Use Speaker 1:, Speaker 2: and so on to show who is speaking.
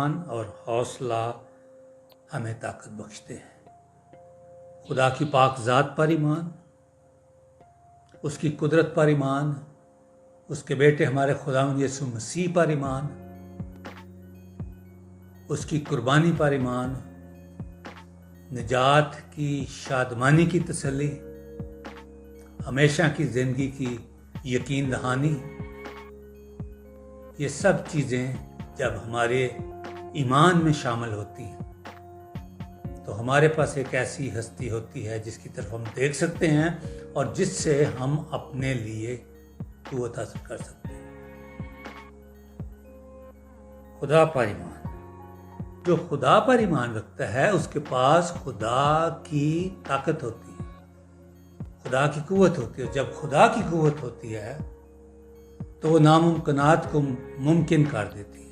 Speaker 1: ایمان اور حوصلہ ہمیں طاقت بخشتے ہیں۔ خدا کی پاک ذات پر ایمان، اس کی قدرت پر ایمان، اس کے بیٹے ہمارے خداوند یسوع مسیح پر ایمان، اس کی قربانی پر ایمان، نجات کی شادمانی کی تسلی، ہمیشہ کی زندگی کی یقین دہانی، یہ سب چیزیں جب ہمارے ایمان میں شامل ہوتی ہیں تو ہمارے پاس ایک ایسی ہستی ہوتی ہے جس کی طرف ہم دیکھ سکتے ہیں اور جس سے ہم اپنے لیے قوت حاصل کر سکتے ہیں۔ خدا پر ایمان، جو خدا پر ایمان رکھتا ہے اس کے پاس خدا کی طاقت ہوتی ہے، خدا کی قوت ہوتی ہے۔ جب خدا کی قوت ہوتی ہے تو وہ ناممکنات کو ممکن کر دیتی ہے۔